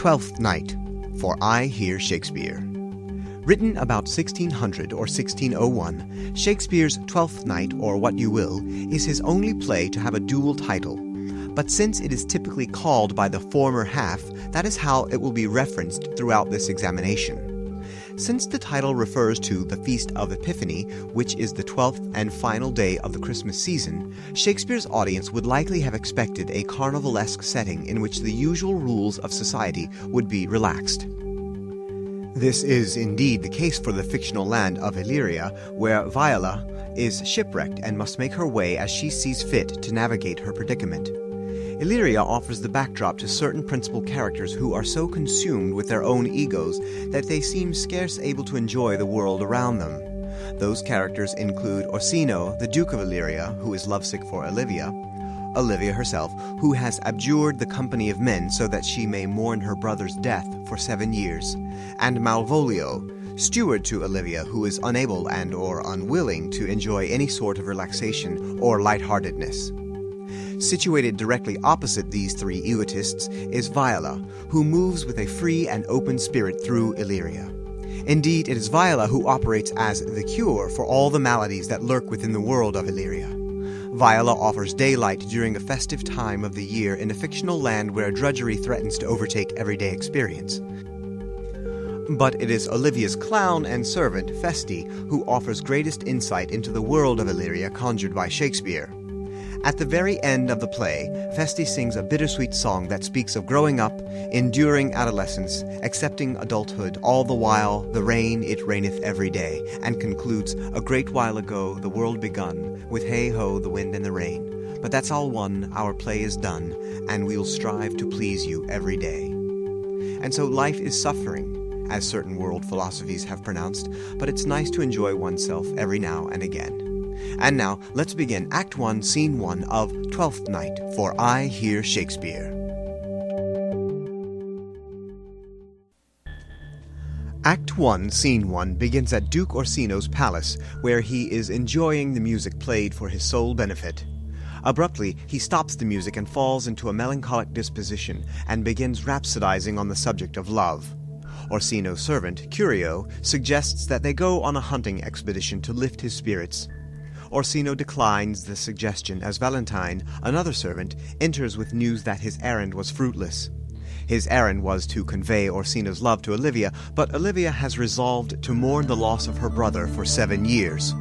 Twelfth Night, for iHearShakespeare. Written about 1600 or 1601, Shakespeare's Twelfth Night, or What You Will, is his only play to have a dual title. But since it is typically called by the former half, that is how it will be referenced throughout this examination. Since the title refers to the Feast of Epiphany, which is the 12th and final day of the Christmas season, Shakespeare's audience would likely have expected a carnivalesque setting in which the usual rules of society would be relaxed. This is indeed the case for the fictional land of Illyria, where Viola is shipwrecked and must make her way as she sees fit to navigate her predicament. Illyria offers the backdrop to certain principal characters who are so consumed with their own egos that they seem scarce able to enjoy the world around them. Those characters include Orsino, the Duke of Illyria, who is lovesick for Olivia, Olivia herself, who has abjured the company of men so that she may mourn her brother's death for 7 years, and Malvolio, steward to Olivia, who is unable and or unwilling to enjoy any sort of relaxation or lightheartedness. Situated directly opposite these three egotists is Viola, who moves with a free and open spirit through Illyria. Indeed, it is Viola who operates as the cure for all the maladies that lurk within the world of Illyria. Viola offers daylight during a festive time of the year in a fictional land where drudgery threatens to overtake everyday experience. But it is Olivia's clown and servant, Feste, who offers greatest insight into the world of Illyria conjured by Shakespeare. At the very end of the play, Feste sings a bittersweet song that speaks of growing up, enduring adolescence, accepting adulthood, all the while the rain it raineth every day, and concludes, "A great while ago the world begun, with hey-ho the wind and the rain. But that's all one, our play is done, and we'll strive to please you every day." And so life is suffering, as certain world philosophies have pronounced, but it's nice to enjoy oneself every now and again. And now, let's begin Act 1, Scene 1 of Twelfth Night, for iHearShakespeare. Act 1, Scene 1 begins at Duke Orsino's palace, where he is enjoying the music played for his sole benefit. Abruptly, he stops the music and falls into a melancholic disposition, and begins rhapsodizing on the subject of love. Orsino's servant, Curio, suggests that they go on a hunting expedition to lift his spirits. Orsino declines the suggestion as Valentine, another servant, enters with news that his errand was fruitless. His errand was to convey Orsino's love to Olivia, but Olivia has resolved to mourn the loss of her brother for 7 years.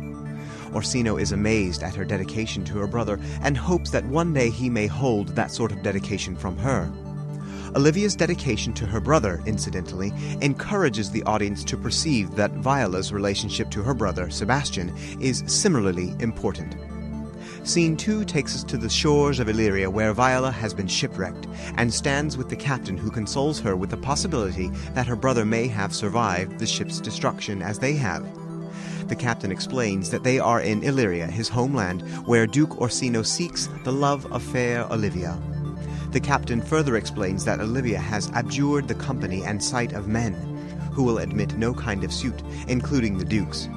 Orsino is amazed at her dedication to her brother and hopes that one day he may hold that sort of dedication from her. Olivia's dedication to her brother, incidentally, encourages the audience to perceive that Viola's relationship to her brother, Sebastian, is similarly important. Scene 2 takes us to the shores of Illyria, where Viola has been shipwrecked, and stands with the captain, who consoles her with the possibility that her brother may have survived the ship's destruction as they have. The captain explains that they are in Illyria, his homeland, where Duke Orsino seeks the love of fair Olivia. The captain further explains that Olivia has abjured the company and sight of men, who will admit no kind of suit, including the Duke's.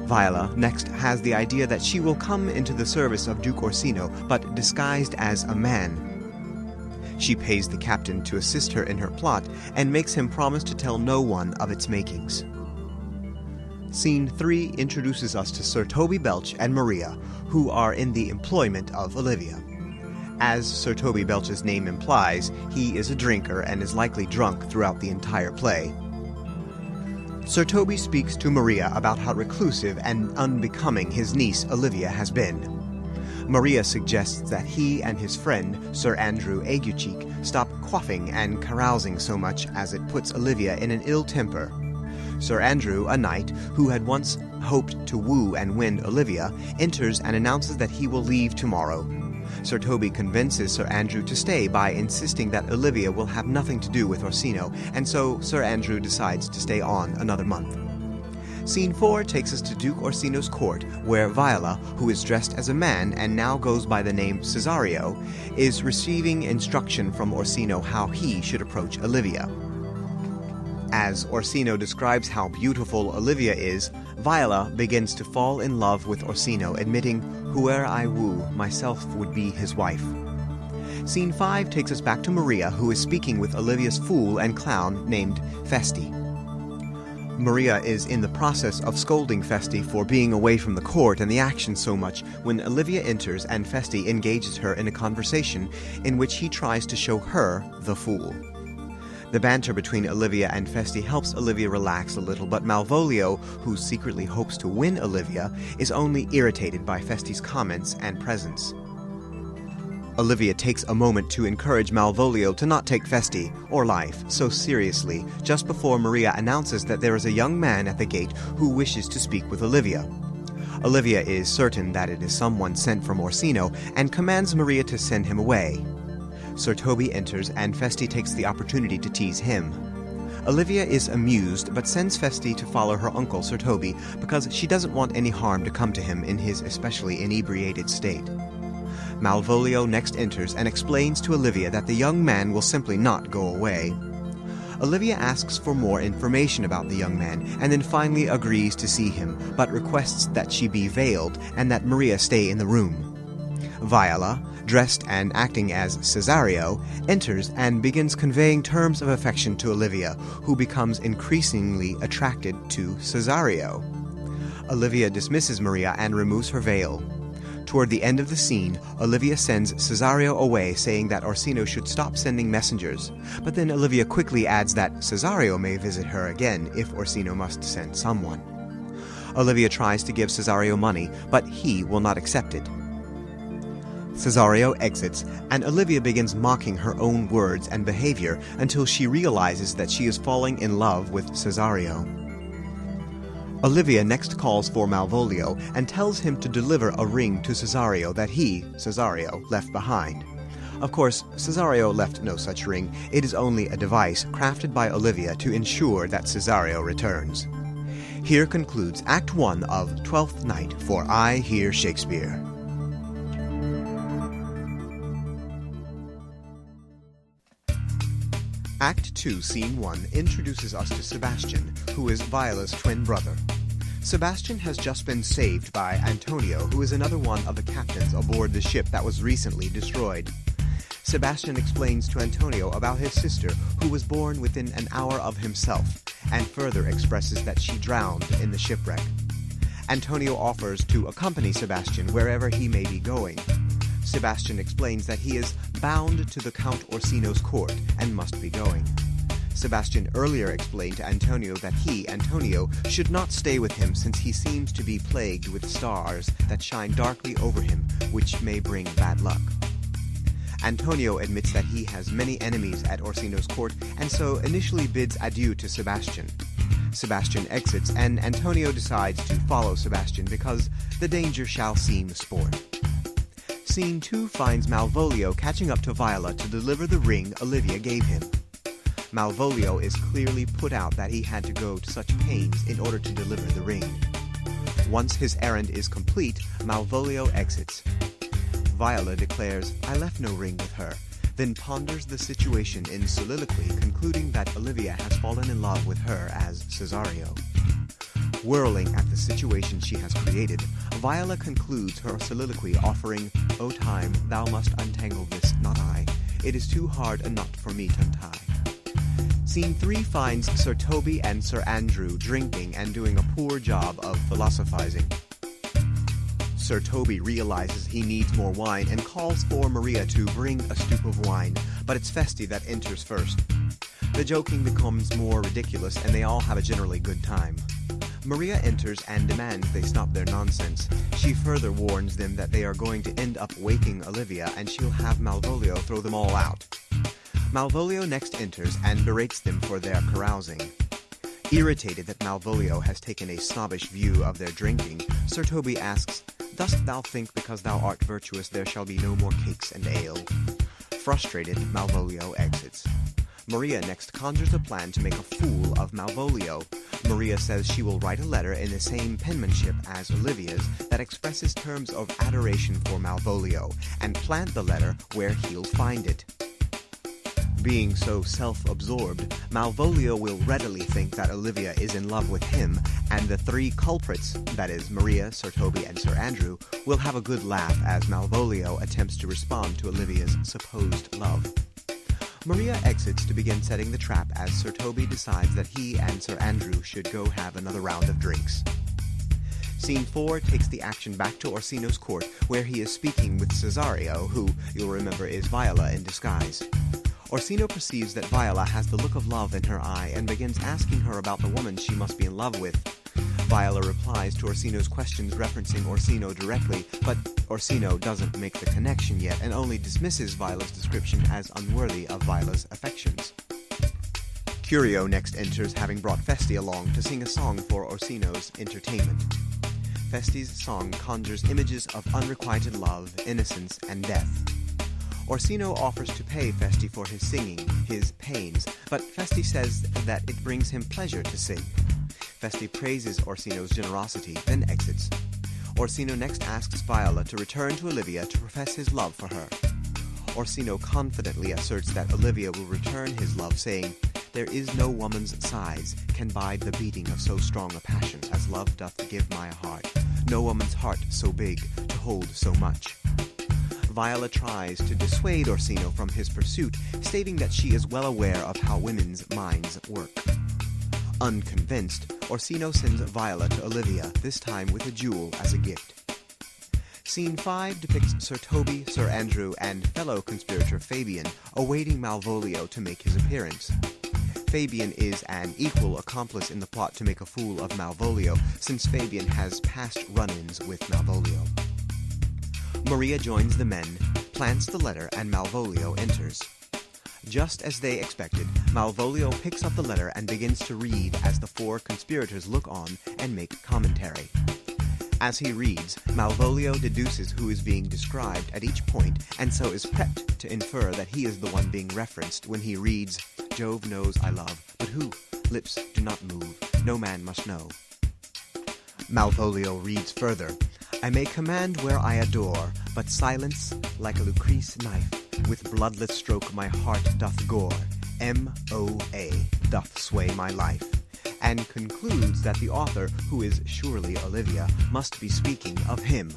Viola next has the idea that she will come into the service of Duke Orsino, but disguised as a man. She pays the captain to assist her in her plot, and makes him promise to tell no one of its makings. Scene 3 introduces us to Sir Toby Belch and Maria, who are in the employment of Olivia. As Sir Toby Belch's name implies, he is a drinker and is likely drunk throughout the entire play. Sir Toby speaks to Maria about how reclusive and unbecoming his niece Olivia has been. Maria suggests that he and his friend, Sir Andrew Aguecheek, stop quaffing and carousing so much, as it puts Olivia in an ill temper. Sir Andrew, a knight who had once hoped to woo and win Olivia, enters and announces that he will leave tomorrow. Sir Toby convinces Sir Andrew to stay by insisting that Olivia will have nothing to do with Orsino, and so Sir Andrew decides to stay on another month. Scene 4 takes us to Duke Orsino's court, where Viola, who is dressed as a man and now goes by the name Cesario, is receiving instruction from Orsino how he should approach Olivia. As Orsino describes how beautiful Olivia is, Viola begins to fall in love with Orsino, admitting, "Whoe'er I woo, myself would be his wife." Scene 5 takes us back to Maria, who is speaking with Olivia's fool and clown named Festi. Maria is in the process of scolding Festi for being away from the court and the action so much when Olivia enters and Festi engages her in a conversation in which he tries to show her the fool. The banter between Olivia and Festi helps Olivia relax a little, but Malvolio, who secretly hopes to win Olivia, is only irritated by Festi's comments and presence. Olivia takes a moment to encourage Malvolio to not take Festi, or life, so seriously, just before Maria announces that there is a young man at the gate who wishes to speak with Olivia. Olivia is certain that it is someone sent from Orsino and commands Maria to send him away. Sir Toby enters and Festi takes the opportunity to tease him. Olivia is amused but sends Festi to follow her uncle Sir Toby because she doesn't want any harm to come to him in his especially inebriated state. Malvolio next enters and explains to Olivia that the young man will simply not go away. Olivia asks for more information about the young man and then finally agrees to see him, but requests that she be veiled and that Maria stay in the room. Viola, dressed and acting as Cesario, enters and begins conveying terms of affection to Olivia, who becomes increasingly attracted to Cesario. Olivia dismisses Maria and removes her veil. Toward the end of the scene, Olivia sends Cesario away, saying that Orsino should stop sending messengers, but then Olivia quickly adds that Cesario may visit her again if Orsino must send someone. Olivia tries to give Cesario money, but he will not accept it. Cesario exits, and Olivia begins mocking her own words and behavior until she realizes that she is falling in love with Cesario. Olivia next calls for Malvolio and tells him to deliver a ring to Cesario that he, Cesario, left behind. Of course, Cesario left no such ring. It is only a device crafted by Olivia to ensure that Cesario returns. Here concludes Act 1 of Twelfth Night for I Hear Shakespeare. Act 2, Scene 1 introduces us to Sebastian, who is Viola's twin brother. Sebastian has just been saved by Antonio, who is another one of the captains aboard the ship that was recently destroyed. Sebastian explains to Antonio about his sister, who was born within an hour of himself, and further expresses that she drowned in the shipwreck. Antonio offers to accompany Sebastian wherever he may be going. Sebastian explains that he is bound to the Count Orsino's court and must be going. Sebastian earlier explained to Antonio that he, Antonio, should not stay with him since he seems to be plagued with stars that shine darkly over him, which may bring bad luck. Antonio admits that he has many enemies at Orsino's court and so initially bids adieu to Sebastian. Sebastian exits and Antonio decides to follow Sebastian because the danger shall seem sport. Scene 2 finds Malvolio catching up to Viola to deliver the ring Olivia gave him. Malvolio is clearly put out that he had to go to such pains in order to deliver the ring. Once his errand is complete, Malvolio exits. Viola declares, "I left no ring with her," then ponders the situation in soliloquy, concluding that Olivia has fallen in love with her as Cesario. Whirling at the situation she has created, Viola concludes her soliloquy offering, "O time, thou must untangle this, not I. It is too hard a knot for me to untie." Scene 3 finds Sir Toby and Sir Andrew drinking and doing a poor job of philosophizing. Sir Toby realizes he needs more wine and calls for Maria to bring a stoup of wine, but it's Festi that enters first. The joking becomes more ridiculous and they all have a generally good time. Maria enters and demands they stop their nonsense. She further warns them that they are going to end up waking Olivia and she'll have Malvolio throw them all out. Malvolio next enters and berates them for their carousing. Irritated that Malvolio has taken a snobbish view of their drinking, Sir Toby asks, "Dost thou think because thou art virtuous there shall be no more cakes and ale?" Frustrated, Malvolio exits. Maria next conjures a plan to make a fool of Malvolio. Maria says she will write a letter in the same penmanship as Olivia's that expresses terms of adoration for Malvolio, and plant the letter where he'll find it. Being so self-absorbed, Malvolio will readily think that Olivia is in love with him, and the three culprits, that is Maria, Sir Toby, and Sir Andrew, will have a good laugh as Malvolio attempts to respond to Olivia's supposed love. Maria exits to begin setting the trap as Sir Toby decides that he and Sir Andrew should go have another round of drinks. Scene 4 takes the action back to Orsino's court, where he is speaking with Cesario, who, you'll remember, is Viola in disguise. Orsino perceives that Viola has the look of love in her eye and begins asking her about the woman she must be in love with. Viola replies to Orsino's questions referencing Orsino directly, but Orsino doesn't make the connection yet and only dismisses Viola's description as unworthy of Viola's affections. Curio next enters, having brought Festi along to sing a song for Orsino's entertainment. Festi's song conjures images of unrequited love, innocence, and death. Orsino offers to pay Festi for his singing, his pains, but Festi says that it brings him pleasure to sing. Festi praises Orsino's generosity, then exits. Orsino next asks Viola to return to Olivia to profess his love for her. Orsino confidently asserts that Olivia will return his love, saying, "There is no woman's sighs can bide the beating of so strong a passion as love doth give my heart. No woman's heart so big to hold so much." Viola tries to dissuade Orsino from his pursuit, stating that she is well aware of how women's minds work. Unconvinced, Orsino sends Viola to Olivia, this time with a jewel as a gift. Scene 5 depicts Sir Toby, Sir Andrew, and fellow conspirator Fabian awaiting Malvolio to make his appearance. Fabian is an equal accomplice in the plot to make a fool of Malvolio, since Fabian has past run-ins with Malvolio. Maria joins the men, plants the letter, and Malvolio enters. Just as they expected, Malvolio picks up the letter and begins to read as the four conspirators look on and make commentary. As he reads, Malvolio deduces who is being described at each point, and so is prepped to infer that he is the one being referenced when he reads, "Jove knows I love, but who? Lips do not move, no man must know." Malvolio reads further, "I may command where I adore, but silence, like a Lucrece knife, with bloodless stroke my heart doth gore, M.O.A. doth sway my life," and concludes that the author, who is surely Olivia, must be speaking of him.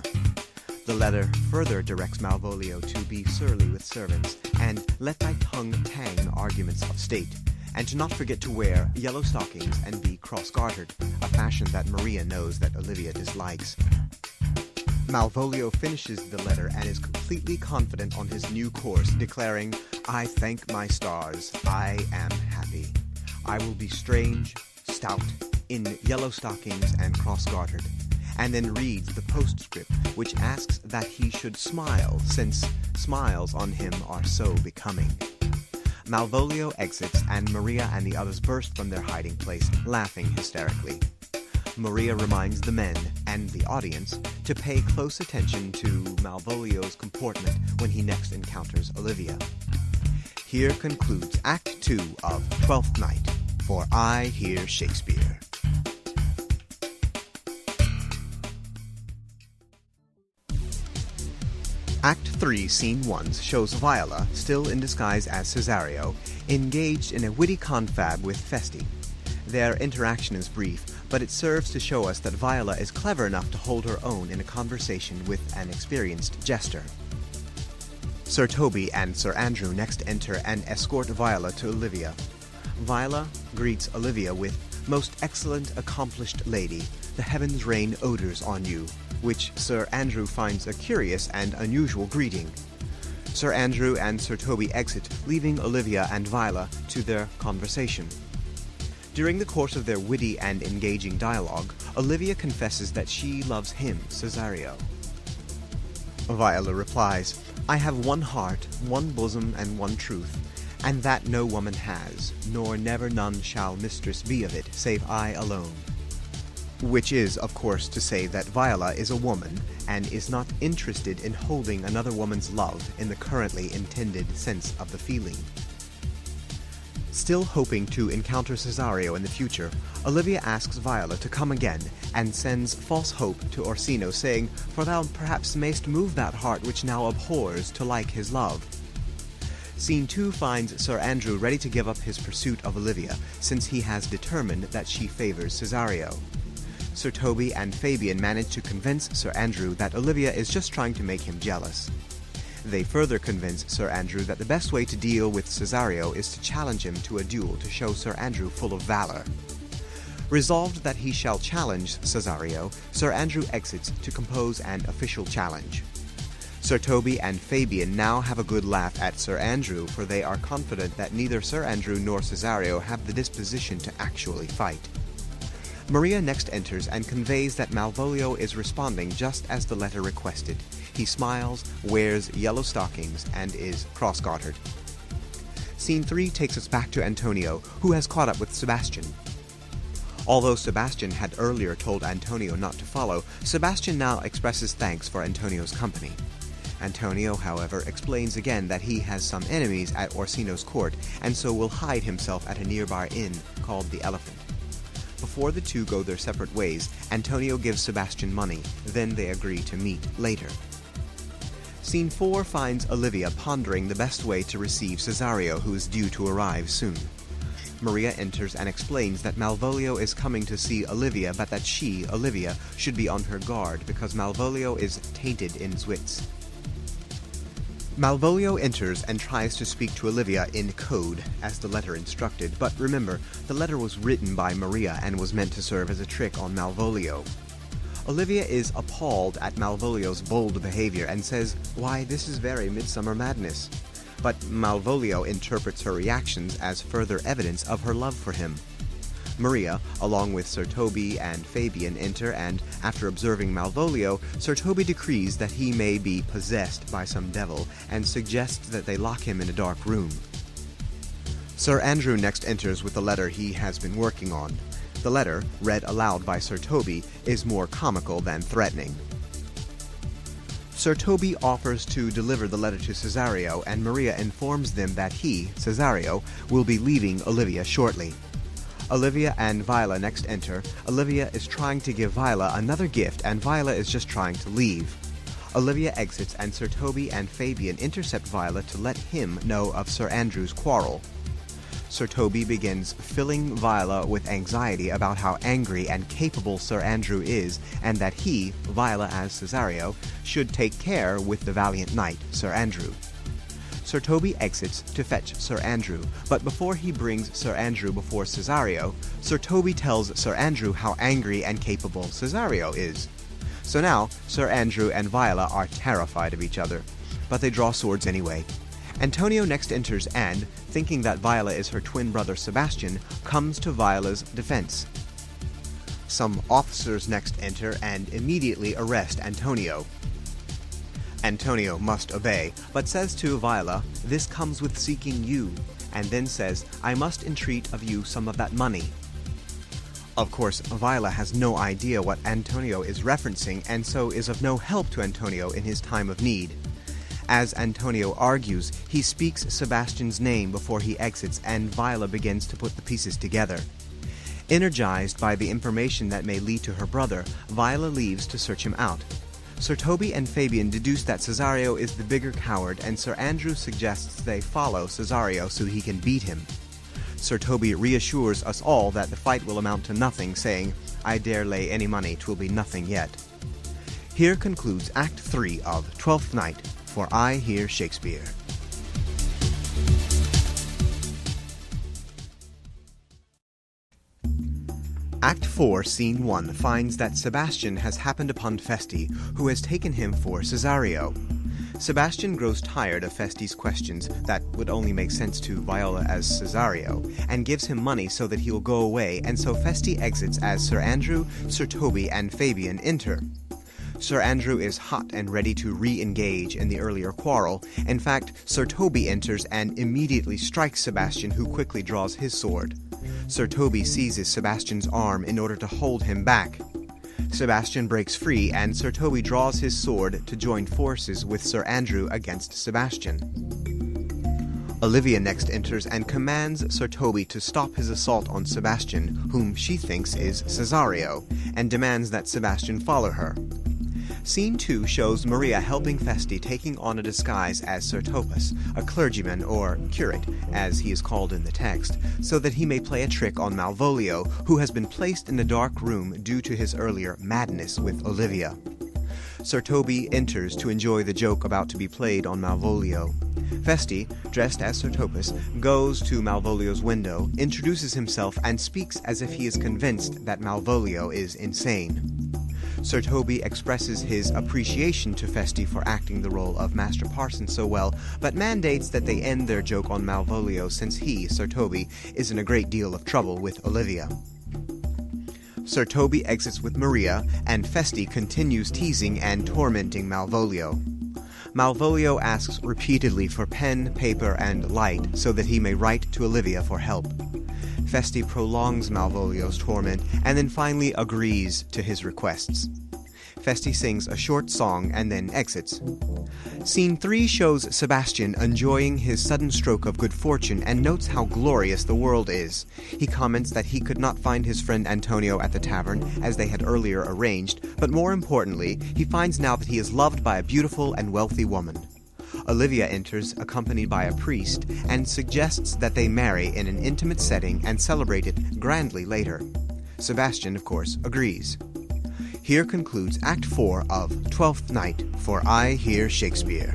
The letter further directs Malvolio to be surly with servants, and let thy tongue tang arguments of state, and to not forget to wear yellow stockings and be cross-gartered, a fashion that Maria knows that Olivia dislikes. Malvolio finishes the letter and is completely confident on his new course, declaring, "I thank my stars, I am happy. I will be strange, stout, in yellow stockings and cross-gartered," and then reads the postscript, which asks that he should smile, since smiles on him are so becoming. Malvolio exits, and Maria and the others burst from their hiding place, laughing hysterically. Maria reminds the men, and the audience, to pay close attention to Malvolio's comportment when he next encounters Olivia. Here concludes Act 2 of Twelfth Night, for I Hear Shakespeare. Act 3, Scene 1 shows Viola, still in disguise as Cesario, engaged in a witty confab with Festi. Their interaction is brief, but it serves to show us that Viola is clever enough to hold her own in a conversation with an experienced jester. Sir Toby and Sir Andrew next enter and escort Viola to Olivia. Viola greets Olivia with, "Most excellent, accomplished lady, the heavens rain odors on you," which Sir Andrew finds a curious and unusual greeting. Sir Andrew and Sir Toby exit, leaving Olivia and Viola to their conversation. During the course of their witty and engaging dialogue, Olivia confesses that she loves him, Cesario. Viola replies, "I have one heart, one bosom, and one truth, and that no woman has, nor never none shall mistress be of it, save I alone." Which is, of course, to say that Viola is a woman, and is not interested in holding another woman's love in the currently intended sense of the feeling. Still hoping to encounter Cesario in the future, Olivia asks Viola to come again, and sends false hope to Orsino, saying, "For thou perhaps mayst move that heart which now abhors to like his love." Scene 2 finds Sir Andrew ready to give up his pursuit of Olivia, since he has determined that she favors Cesario. Sir Toby and Fabian manage to convince Sir Andrew that Olivia is just trying to make him jealous. They further convince Sir Andrew that the best way to deal with Cesario is to challenge him to a duel to show Sir Andrew full of valor. Resolved that he shall challenge Cesario, Sir Andrew exits to compose an official challenge. Sir Toby and Fabian now have a good laugh at Sir Andrew, for they are confident that neither Sir Andrew nor Cesario have the disposition to actually fight. Maria next enters and conveys that Malvolio is responding just as the letter requested. He smiles, wears yellow stockings, and is cross-gartered. Scene 3 takes us back to Antonio, who has caught up with Sebastian. Although Sebastian had earlier told Antonio not to follow, Sebastian now expresses thanks for Antonio's company. Antonio, however, explains again that he has some enemies at Orsino's court, and so will hide himself at a nearby inn called the Elephant. Before the two go their separate ways, Antonio gives Sebastian money, then they agree to meet later. Scene 4 finds Olivia pondering the best way to receive Cesario, who is due to arrive soon. Maria enters and explains that Malvolio is coming to see Olivia, but that she, Olivia, should be on her guard because Malvolio is tainted in Zwitz. Malvolio enters and tries to speak to Olivia in code, as the letter instructed, but remember, the letter was written by Maria and was meant to serve as a trick on Malvolio. Olivia is appalled at Malvolio's bold behavior and says, "Why, this is very Midsummer Madness." But Malvolio interprets her reactions as further evidence of her love for him. Maria, along with Sir Toby and Fabian, enter, and after observing Malvolio, Sir Toby decrees that he may be possessed by some devil, and suggests that they lock him in a dark room. Sir Andrew next enters with the letter he has been working on. The letter, read aloud by Sir Toby, is more comical than threatening. Sir Toby offers to deliver the letter to Cesario, and Maria informs them that he, Cesario, will be leaving Olivia shortly. Olivia and Viola next enter. Olivia is trying to give Viola another gift, and Viola is just trying to leave. Olivia exits, and Sir Toby and Fabian intercept Viola to let him know of Sir Andrew's quarrel. Sir Toby begins filling Viola with anxiety about how angry and capable Sir Andrew is, and that he, Viola as Cesario, should take care with the valiant knight, Sir Andrew. Sir Toby exits to fetch Sir Andrew, but before he brings Sir Andrew before Cesario, Sir Toby tells Sir Andrew how angry and capable Cesario is. So now, Sir Andrew and Viola are terrified of each other, but they draw swords anyway. Antonio next enters and, thinking that Viola is her twin brother Sebastian, comes to Viola's defense. Some officers next enter and immediately arrest Antonio. Antonio must obey, but says to Viola, "This comes with seeking you," and then says, "I must entreat of you some of that money." Of course, Viola has no idea what Antonio is referencing, and so is of no help to Antonio in his time of need. As Antonio argues, he speaks Sebastian's name before he exits, and Viola begins to put the pieces together. Energized by the information that may lead to her brother, Viola leaves to search him out. Sir Toby and Fabian deduce that Cesario is the bigger coward, and Sir Andrew suggests they follow Cesario so he can beat him. Sir Toby reassures us all that the fight will amount to nothing, saying, "I dare lay any money 'twill be nothing yet." Here concludes Act 3 of Twelfth Night, for I Hear Shakespeare. Act 4, Scene 1 finds that Sebastian has happened upon Feste, who has taken him for Cesario. Sebastian grows tired of Feste's questions that would only make sense to Viola as Cesario, and gives him money so that he will go away, and so Feste exits as Sir Andrew, Sir Toby, and Fabian enter. Sir Andrew is hot and ready to re-engage in the earlier quarrel. In fact, Sir Toby enters and immediately strikes Sebastian, who quickly draws his sword. Sir Toby seizes Sebastian's arm in order to hold him back. Sebastian breaks free, and Sir Toby draws his sword to join forces with Sir Andrew against Sebastian. Olivia next enters and commands Sir Toby to stop his assault on Sebastian, whom she thinks is Cesario, and demands that Sebastian follow her. Scene 2 shows Maria helping Feste taking on a disguise as Sir Topas, a clergyman or curate, as he is called in the text, so that he may play a trick on Malvolio, who has been placed in a dark room due to his earlier madness with Olivia. Sir Toby enters to enjoy the joke about to be played on Malvolio. Feste, dressed as Sir Topas, goes to Malvolio's window, introduces himself, and speaks as if he is convinced that Malvolio is insane. Sir Toby expresses his appreciation to Feste for acting the role of Master Parson so well, but mandates that they end their joke on Malvolio since he, Sir Toby, is in a great deal of trouble with Olivia. Sir Toby exits with Maria, and Feste continues teasing and tormenting Malvolio. Malvolio asks repeatedly for pen, paper, and light so that he may write to Olivia for help. Feste prolongs Malvolio's torment and then finally agrees to his requests. Feste sings a short song and then exits. Scene 3 shows Sebastian enjoying his sudden stroke of good fortune and notes how glorious the world is. He comments that he could not find his friend Antonio at the tavern, as they had earlier arranged, but more importantly, he finds now that he is loved by a beautiful and wealthy woman. Olivia enters, accompanied by a priest, and suggests that they marry in an intimate setting and celebrate it grandly later. Sebastian, of course, agrees. Here concludes Act 4 of Twelfth Night for iHearShakespeare.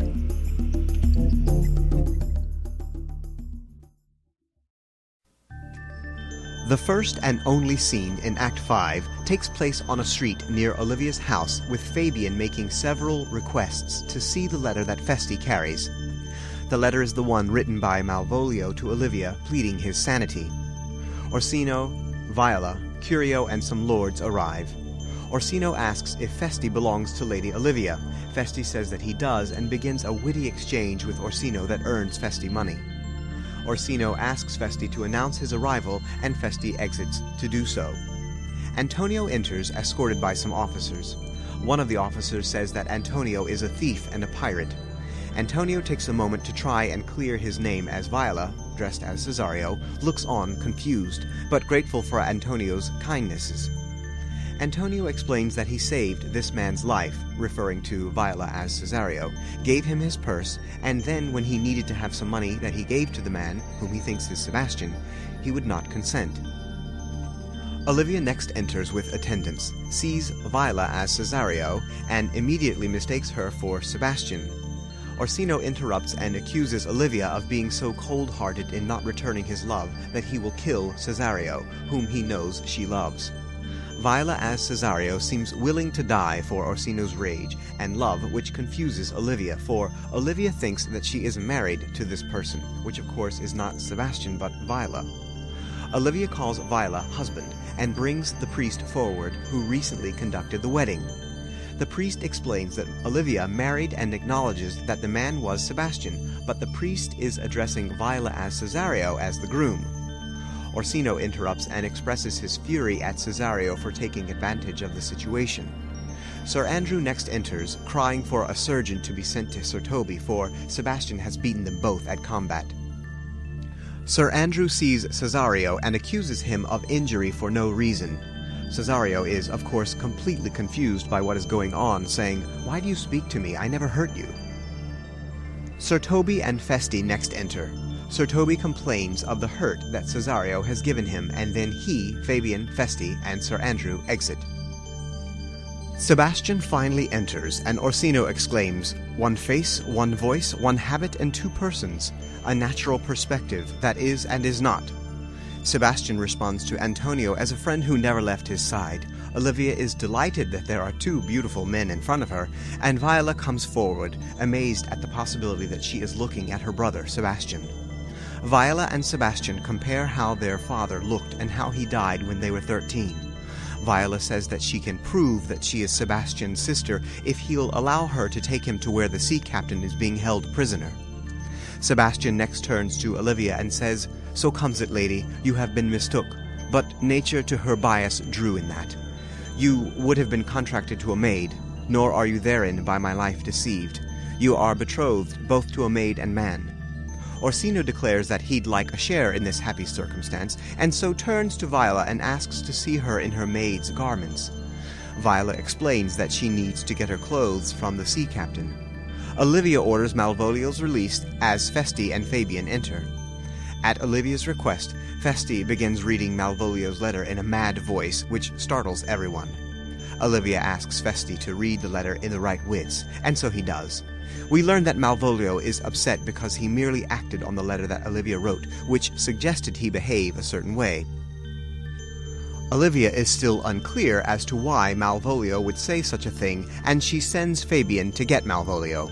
The first and only scene in Act 5 takes place on a street near Olivia's house, with Fabian making several requests to see the letter that Feste carries. The letter is the one written by Malvolio to Olivia, pleading his sanity. Orsino, Viola, Curio, and some lords arrive. Orsino asks if Feste belongs to Lady Olivia. Feste says that he does and begins a witty exchange with Orsino that earns Feste money. Orsino asks Feste to announce his arrival, and Feste exits to do so. Antonio enters, escorted by some officers. One of the officers says that Antonio is a thief and a pirate. Antonio takes a moment to try and clear his name as Viola, dressed as Cesario, looks on confused, but grateful for Antonio's kindnesses. Antonio explains that he saved this man's life, referring to Viola as Cesario, gave him his purse, and then when he needed to have some money that he gave to the man, whom he thinks is Sebastian, he would not consent. Olivia next enters with attendants, sees Viola as Cesario, and immediately mistakes her for Sebastian. Orsino interrupts and accuses Olivia of being so cold-hearted in not returning his love that he will kill Cesario, whom he knows she loves. Viola as Cesario seems willing to die for Orsino's rage and love, which confuses Olivia, for Olivia thinks that she is married to this person, which of course is not Sebastian but Viola. Olivia calls Viola husband and brings the priest forward, who recently conducted the wedding. The priest explains that Olivia married and acknowledges that the man was Sebastian, but the priest is addressing Viola as Cesario as the groom. Orsino interrupts and expresses his fury at Cesario for taking advantage of the situation. Sir Andrew next enters, crying for a surgeon to be sent to Sir Toby, for Sebastian has beaten them both at combat. Sir Andrew sees Cesario and accuses him of injury for no reason. Cesario is, of course, completely confused by what is going on, saying, "Why do you speak to me? I never hurt you." Sir Toby and Feste next enter. Sir Toby complains of the hurt that Cesario has given him, and then he, Fabian, Feste, and Sir Andrew exit. Sebastian finally enters, and Orsino exclaims, "One face, one voice, one habit, and two persons. A natural perspective that is and is not." Sebastian responds to Antonio as a friend who never left his side. Olivia is delighted that there are two beautiful men in front of her, and Viola comes forward, amazed at the possibility that she is looking at her brother, Sebastian. Viola and Sebastian compare how their father looked and how he died when they were 13. Viola says that she can prove that she is Sebastian's sister if he'll allow her to take him to where the sea captain is being held prisoner. Sebastian next turns to Olivia and says, "So comes it, lady, you have been mistook, but nature to her bias drew in that. You would have been contracted to a maid, nor are you therein by my life deceived. You are betrothed both to a maid and man." Orsino declares that he'd like a share in this happy circumstance, and so turns to Viola and asks to see her in her maid's garments. Viola explains that she needs to get her clothes from the sea captain. Olivia orders Malvolio's release as Feste and Fabian enter. At Olivia's request, Feste begins reading Malvolio's letter in a mad voice, which startles everyone. Olivia asks Feste to read the letter in the right wits, and so he does. We learn that Malvolio is upset because he merely acted on the letter that Olivia wrote, which suggested he behave a certain way. Olivia is still unclear as to why Malvolio would say such a thing, and she sends Fabian to get Malvolio.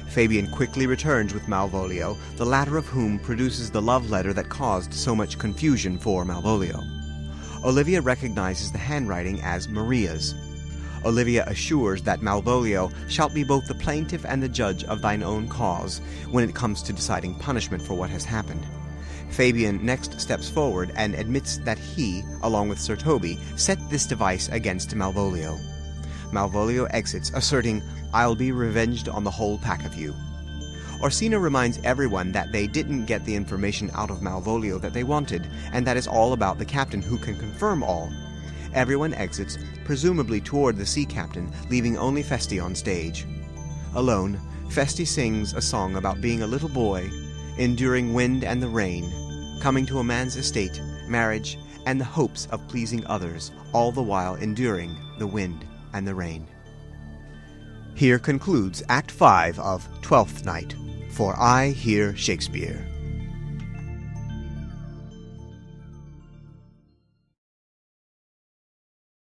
Fabian quickly returns with Malvolio, the latter of whom produces the love letter that caused so much confusion for Malvolio. Olivia recognizes the handwriting as Maria's. Olivia assures that Malvolio shalt be both the plaintiff and the judge of thine own cause when it comes to deciding punishment for what has happened. Fabian next steps forward and admits that he, along with Sir Toby, set this device against Malvolio. Malvolio exits, asserting, "I'll be revenged on the whole pack of you." Orsino reminds everyone that they didn't get the information out of Malvolio that they wanted, and that is all about the captain who can confirm all. Everyone exits, presumably toward the sea captain, leaving only Feste on stage. Alone, Feste sings a song about being a little boy, enduring wind and the rain, coming to a man's estate, marriage, and the hopes of pleasing others, all the while enduring the wind and the rain. Here concludes Act 5 of Twelfth Night, for I Hear Shakespeare.